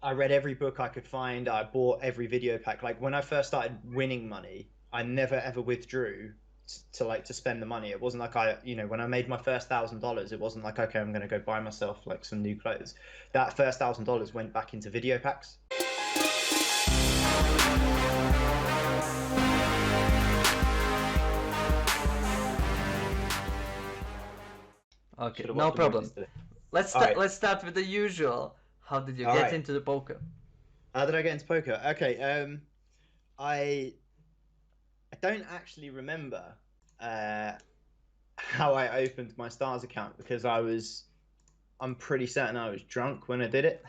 I read every book I could find. I bought every video pack. Like when I first started winning money, I never ever withdrew to spend the money. It wasn't like when I made my first $1,000, it wasn't like, okay, I'm going to go buy myself like some new clothes. That first $1,000 went back into video packs. Okay, Should've no watched the problem. movies today. Let's start with the usual. How did you All get right. into the poker? How did I get into poker? Okay, I don't actually remember uh, how I opened my Stars account because I'm pretty certain I was drunk when I did it.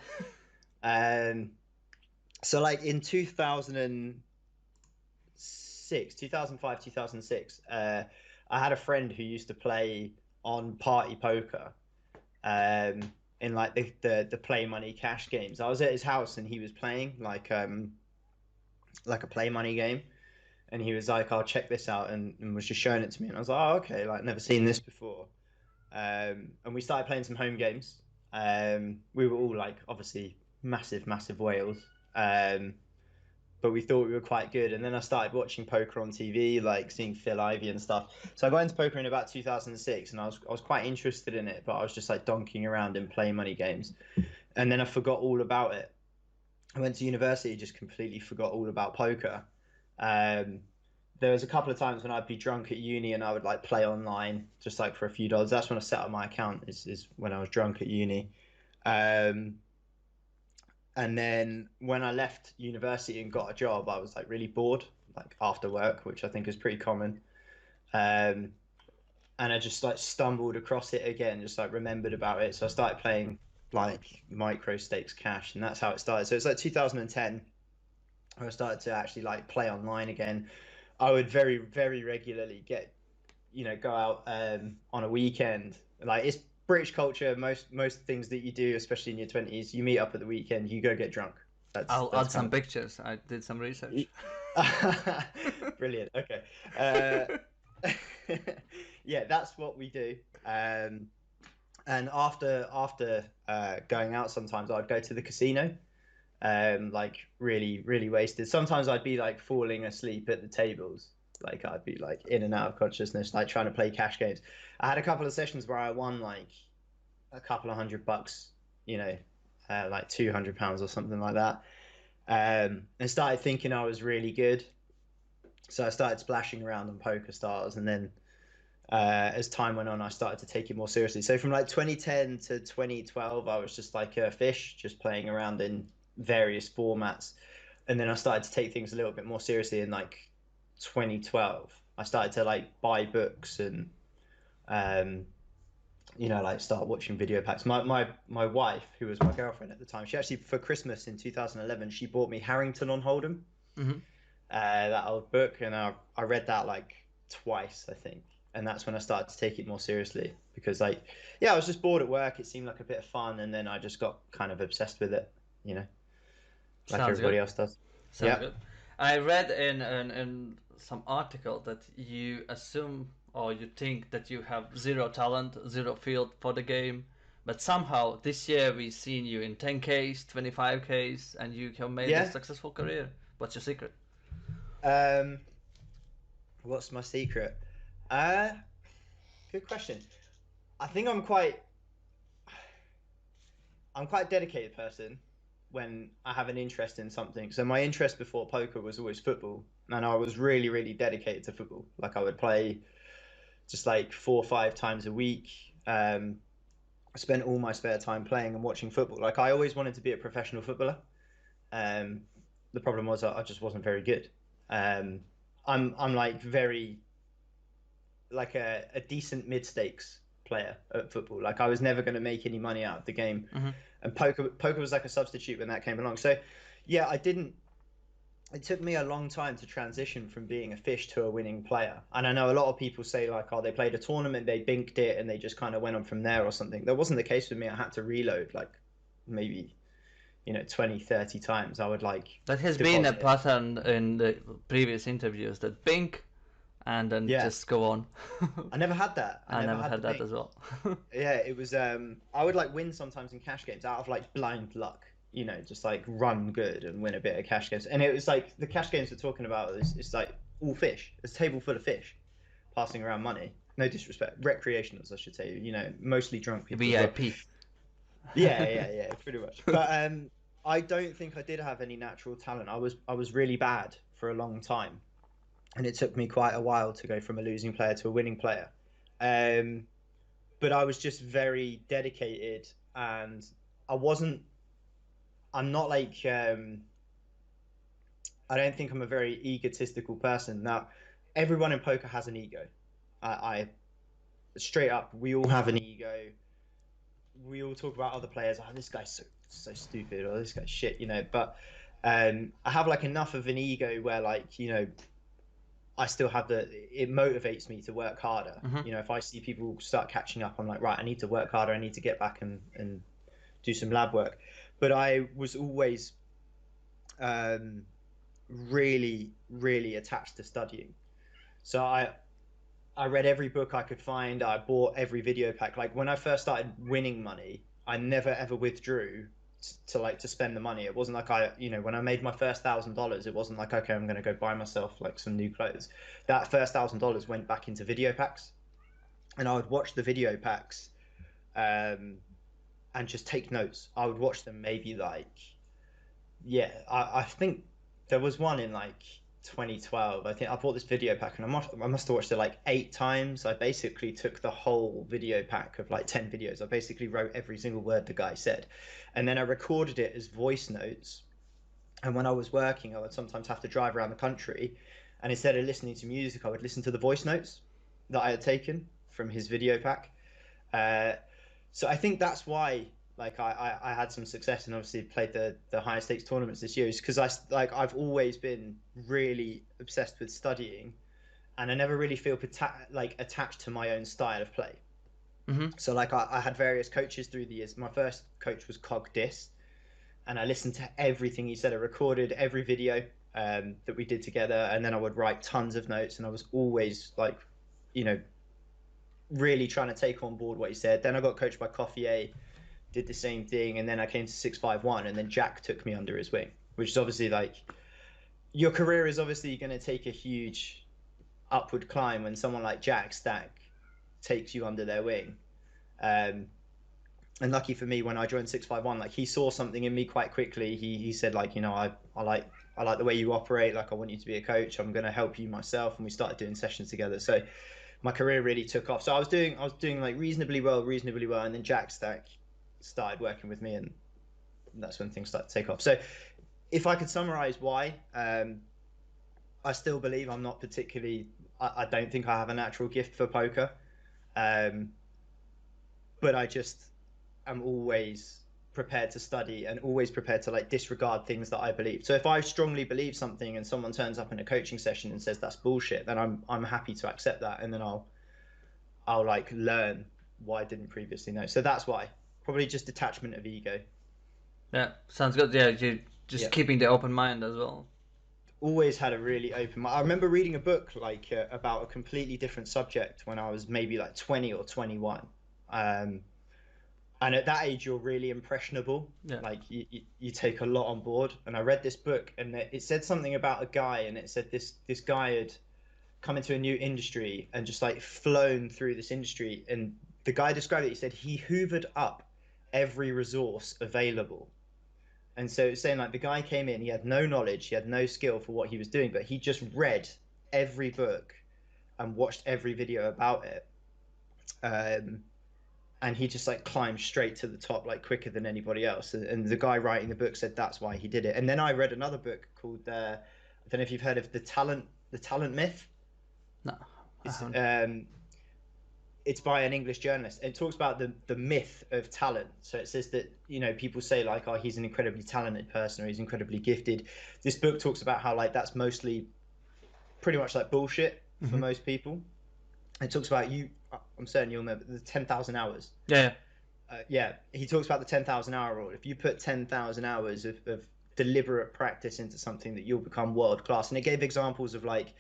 So like in 2005, 2006, I had a friend who used to play on Party Poker, in like the play money cash games. I was at his house and he was playing like a play money game, and he was like, "I'll check this out," and was just showing it to me, and I was like, "Oh, okay, like never seen this before." And we started playing some home games. We were all like obviously massive whales. But we thought we were quite good. And then I started watching poker on TV, like seeing Phil Ivey and stuff. So I got into poker in about 2006, and I was quite interested in it, but I was just like donking around in play money games. And then I forgot all about it. I went to university, just completely forgot all about poker. Um, there was a couple of times when I'd be drunk at uni and I would like play online just like for a few dollars. That's when I set up my account, is when I was drunk at uni. Um, and then when I left university and got a job, I was like really bored, like after work, which I think is pretty common. Um, and I just like stumbled across it again, just like remembered about it. So I started playing like micro stakes cash, and that's how it started. So it's like 2010 when I started to actually like play online again. I would very regularly go out on a weekend. Like it's British culture. Most things that you do, especially in your 20s, you meet up at the weekend, you go get drunk. I'll That's add kind some of pictures. I did some research. brilliant. Okay. Uh, yeah, that's what we do. And after going out, sometimes I'd go to the casino, like really wasted. Sometimes I'd be like falling asleep at the tables. Like I'd be like in and out of consciousness, like trying to play cash games. I had a couple of sessions where I won like a couple of $100, like £200 or something like that. And started thinking I was really good. So I started splashing around on Poker Stars, and then as time went on, I started to take it more seriously. So from like 2010 to 2012, I was just like a fish, just playing around in various formats. And then I started to take things a little bit more seriously in like 2012. I started to like buy books and um, like start watching video packs. My wife, who was my girlfriend at the time, she actually for Christmas in 2011, she bought me Harrington on Hold'em, Mm-hmm. that old book, and I read that like twice, I think. And that's when I started to take it more seriously because I was just bored at work. It seemed like a bit of fun, and then I just got kind of obsessed with it, like Sounds good. everybody else does. Sounds Yeah. good. I read in some article that you assume or you think that you have zero talent, zero field for the game, but somehow this year we've seen you in 10Ks, 25Ks, and you have made a Yeah. successful career. What's your secret? Um, what's my secret? Uh, Good question. I think I'm quite a dedicated person when I have an interest in something. So my interest before poker was always football, and I was really dedicated to football. Like I would play just like 4 or 5 times a week. I spent all my spare time playing and watching football. Like I always wanted to be a professional footballer. Um, the problem was I just wasn't very good. Um, I'm like very like a decent mid stakes player at football. Like I was never going to make any money out of the game, Mm-hmm. and poker was like a substitute when that came along. So yeah, I didn't. It took me a long time to transition from being a fish to a winning player. And I know a lot of people say like, oh, they played a tournament, they binked it, and they just kind of went on from there or something. That wasn't the case with me. I had to reload like maybe 20, 30 times. I would like That has been a deposit. pattern in the previous interviews that bink and then Yeah, just go on. I never had that. I I never never had the had that bink. as well. Yeah, it was I would like win sometimes in cash games out of like blind luck, you know, just like run good and win a bit of cash games. And it was like the cash games we're talking about is it's like all fish. It's a table full of fish passing around money. No disrespect, recreationals, I should say. You know, mostly drunk people. VIP. Yeah, pretty much. But I don't think I did have any natural talent. I was really bad for a long time, and it took me quite a while to go from a losing player to a winning player. But I was just very dedicated, and I wasn't. I'm not like. I don't think I'm a very egotistical person. Now, everyone in poker has an ego. I straight up, we all have an ego. We all talk about other players. Oh, this guy's so stupid, or this guy's shit, you know. But I have like enough of an ego where, like, you know, I still have it motivates me to work harder. You know, if I see people start catching up, I'm like, right, I need to work harder. I need to get back and do some lab work. But I was always really, really attached to studying. So I read every book I could find. I bought every video pack. Like when I first started winning money, I never ever withdrew to spend the money. It wasn't like you know, when I made my first $1,000, it wasn't like, okay, I'm going to go buy myself like some new clothes. That first $1,000 went back into video packs, and I would watch the video packs, and just take notes. I would watch them maybe like, yeah, I think there was one in like 2012. I think I bought this video pack and I must have watched it like 8 times. I basically took the whole video pack of like 10 videos. I basically wrote every single word the guy said, and then I recorded it as voice notes. And when I was working, I would sometimes have to drive around the country, and instead of listening to music, I would listen to the voice notes that I had taken from his video pack. So I think that's why like I had some success and obviously played the higher stakes tournaments this year, is because I've always been really obsessed with studying, and I never really feel like attached to my own style of play. So like I had various coaches through the years. My first coach was Cog Dis, and I listened to everything he said. I recorded every video that we did together, and then I would write tons of notes, and I was always like, you know, really trying to take on board what he said. Then I got coached by Coffier, did the same thing, and then I came to 651, and then Jack took me under his wing, which is obviously like, your career is obviously going to take a huge upward climb when someone like Jack Stack takes you under their wing. And lucky for me, when I joined 651, like he saw something in me quite quickly. He said like, you know, I like the way you operate. Like I want you to be a coach. I'm going to help you myself. And we started doing sessions together. So my career really took off. So I was doing like reasonably well. And then Jack Stack started working with me, and that's when things started to take off. So if I could summarize why, I still believe I'm not particularly, I don't think I have a natural gift for poker. But I just am always prepared to study and always prepared to like disregard things that I believe. So if I strongly believe something and someone turns up in a coaching session and says that's bullshit, then I'm happy to accept that, and then I'll like learn why I didn't previously know. So that's why. Probably just detachment of ego. Yeah, sounds good. Yeah, you just keeping the open mind as well. Always had a really open mind. I remember reading a book like about a completely different subject when I was maybe like 20 or 21. And at that age, you're really impressionable. Yeah. Like you take a lot on board. And I read this book, and it said something about a guy, and it said this guy had come into a new industry and just like flown through this industry. And the guy described it. He said he hoovered up every resource available. And so it's saying like the guy came in, he had no knowledge, he had no skill for what he was doing, but he just read every book and watched every video about it. And he just like climbed straight to the top like quicker than anybody else. And the guy writing the book said that's why he did it. And then I read another book called I don't know if you've heard of the talent myth. No. It's by an English journalist. It talks about the myth of talent. So it says that, you know, people say like, oh, he's an incredibly talented person, or he's incredibly gifted. This book talks about how like that's mostly pretty much like bullshit for most people. It talks about I'm certain you'll know the 10,000 hours. Yeah. He talks about the 10,000 hour rule. If you put 10,000 hours of deliberate practice into something, that you'll become world class. And it gave examples of like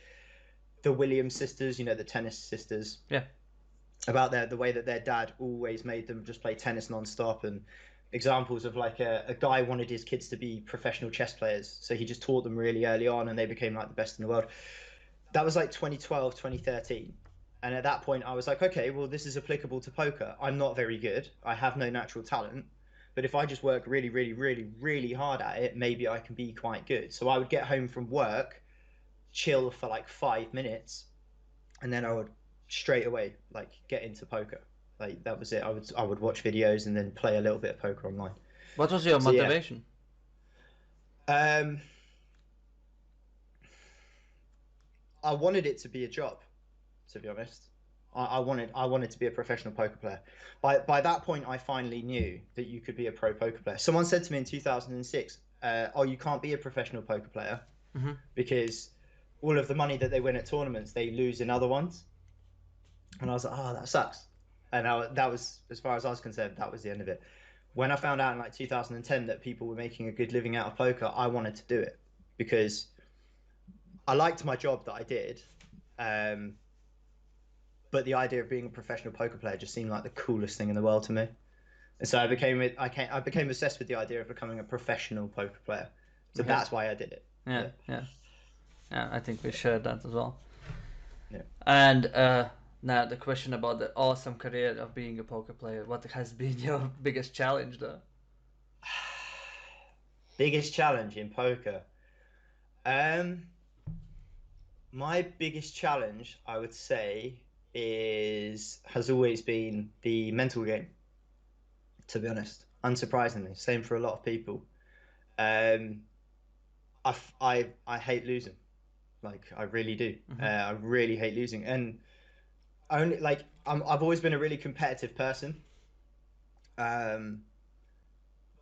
the Williams sisters, you know, the tennis sisters. Yeah. About the way that their dad always made them just play tennis non-stop, and examples of like a guy wanted his kids to be professional chess players, so he just taught them really early on, and they became like the best in the world. That was like 2012, 2013. And at that point, I was like, okay, well, this is applicable to poker. I'm not very good. I have no natural talent. But if I just work really, really, really, really hard at it, maybe I can be quite good. So I would get home from work, chill for like 5 minutes, and then I would straight away like get into poker. Like that was it. I would watch videos and then play a little bit of poker online. What was your So yeah. motivation? I wanted it to be a job, to be honest. I wanted to be a professional poker player. By that point, I finally knew that you could be a pro poker player. Someone said to me in 2006, "Oh, you can't be a professional poker player because all of the money that they win at tournaments, they lose in other ones." And I was like, "Oh, that sucks." And that was, as far as I was concerned, that was the end of it. When I found out in like 2010 that people were making a good living out of poker, I wanted to do it because I liked my job that I did. But the idea of being a professional poker player just seemed like the coolest thing in the world to me. And so I became obsessed with the idea of becoming a professional poker player. So that's why I did it. Yeah. I think we shared that as well. Yeah. And now the question about the awesome career of being a poker player. What has been your biggest challenge, though? Biggest challenge in poker. My biggest challenge, I would say, has always been the mental game, to be honest. Unsurprisingly, same for a lot of people. I hate losing, like I really do. I really hate losing, and I've always been a really competitive person.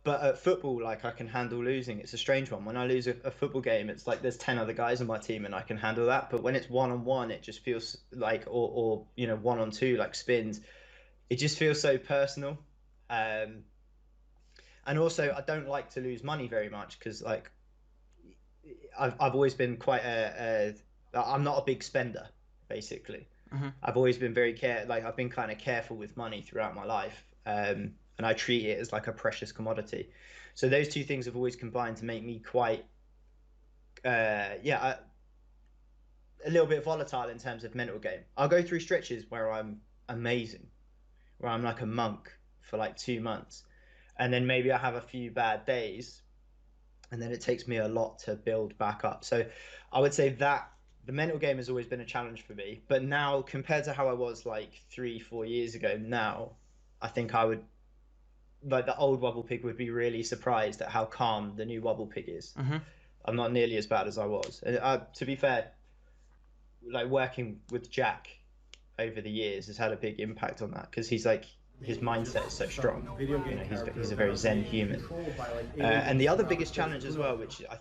But at football, like I can handle losing. It's a strange one. When I lose a football game, it's like there's 10 other guys on my team and I can handle that. But when it's 1-on-1, it just feels like, or 1-on-2, like spins, it just feels so personal. And also, I don't like to lose money very much because like I've always been quite I'm not a big spender, basically. I've always been I've been kind of careful with money throughout my life. And I treat it as like a precious commodity. So those two things have always combined to make me quite, a little bit volatile in terms of mental game. I'll go through stretches where I'm amazing, where I'm like a monk for like 2 months, and then maybe I have a few bad days, and then it takes me a lot to build back up. So I would say that the mental game has always been a challenge for me. But now, compared to how I was like 3-4 years ago, now I think I would, like the old Wubblepig would be really surprised at how calm the new Wubblepig is. I'm not nearly as bad as I was. To be fair, like working with Jack over the years has had a big impact on that because he's like, his mindset is so strong. He's a very Zen human. And the other biggest challenge as well, which I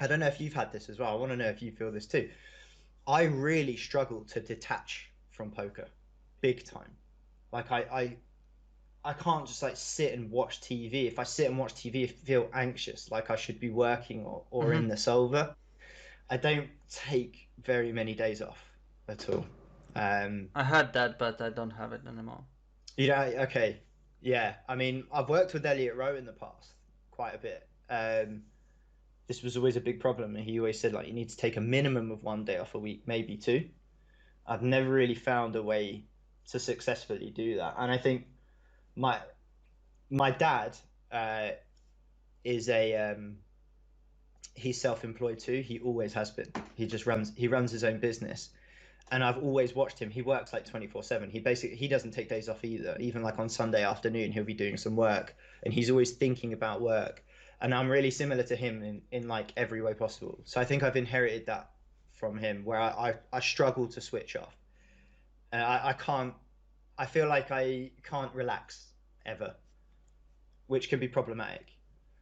don't know if you've had this as well. I want to know if you feel this too. I really struggle to detach from poker, big time. Like I can't just like sit and watch TV. If I sit and watch TV, I feel anxious, like I should be working or in the solver. I don't take very many days off at all. I had that, but I don't have it anymore. Okay. Yeah. I mean, I've worked with Elliot Rowe in the past quite a bit. This was always a big problem. And he always said like, you need to take a minimum of 1 day off a week, maybe 2. I've never really found a way to successfully do that. And I think my dad is he's self-employed too. He always has been. He runs his own business, and I've always watched him. He works like 24/7. He doesn't take days off either. Even like on Sunday afternoon, he'll be doing some work, and he's always thinking about work. And I'm really similar to him in like every way possible. So I think I've inherited that from him, where I struggle to switch off, and I feel like I can't relax ever, which can be problematic.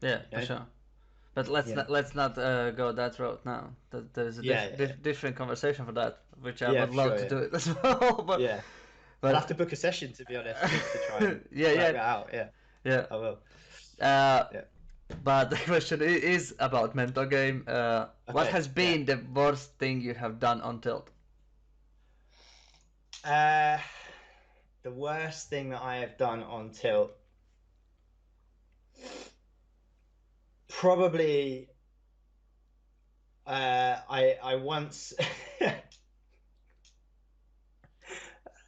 Yeah, for sure. But let's not go that road now. There's a different conversation for that, which I would love to do it as well. But I'll have to book a session, to be honest, to try and work that out. Yeah, I will. But the question is about mental game. What has been the worst thing you have done on tilt? The worst thing that I have done on tilt. Probably. I once.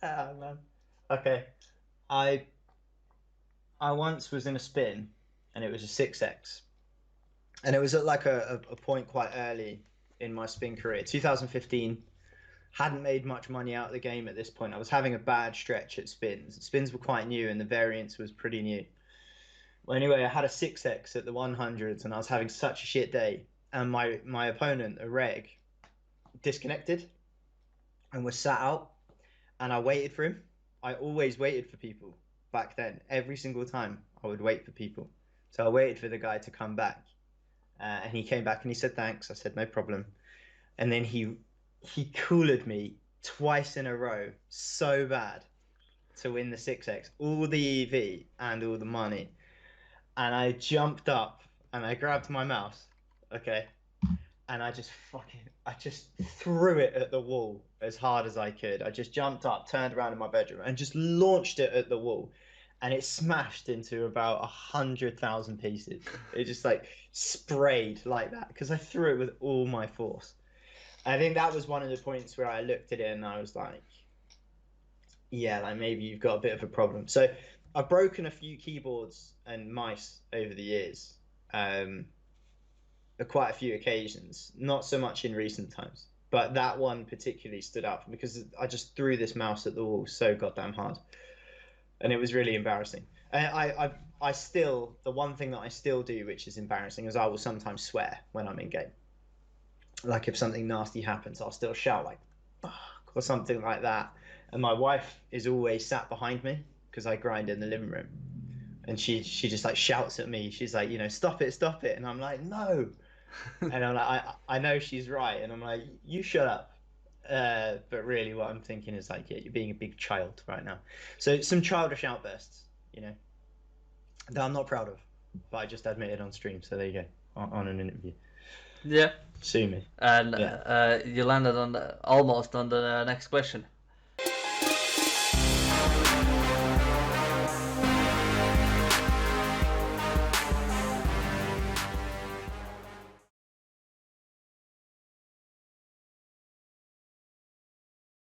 Ah, man. Okay. I I once was in a spin, and it was a 6x, and it was at like a point quite early in my spin career, 2015. Hadn't made much money out of the game at this point. I was having a bad stretch at spins. Spins were quite new, and the variance was pretty new. Well, anyway, I had a 6x at the 100s, and I was having such a shit day. And my opponent, a reg, disconnected and was sat out, and I waited for him. I always waited for people back then. Every single time I would wait for people. So I waited for the guy to come back, and he came back and he said thanks. I said no problem, and then he cooled me twice in a row so bad to win the 6x, all the EV and all the money. And I jumped up and I grabbed my mouse, okay, and I just threw it at the wall as hard as I could. I just jumped up, turned around in my bedroom, and just launched it at the wall, and it smashed into about 100,000 pieces. It just like sprayed like that because I threw it with all my force. I think that was one of the points where I looked at it and I was like, yeah, like maybe you've got a bit of a problem. So I've broken a few keyboards and mice over the years, um, quite a few occasions, not so much in recent times. But that one particularly stood out because I just threw this mouse at the wall so goddamn hard, and it was really embarrassing. And I still, the one thing that I still do, which is embarrassing, is I will sometimes swear when I'm in game. Like if something nasty happens, I'll still shout like "fuck" or something like that. And my wife is always sat behind me because I grind in the living room, and she just like shouts at me. She's like, stop it, and I'm like, no. And I'm like, I know she's right, and I'm like, you shut up. But really, what I'm thinking is like, yeah, you're being a big child right now. So some childish outbursts, that I'm not proud of, but I just admitted on stream. So there you go, on an interview. Yeah. Sue me. And Yeah. you landed on almost on the next question.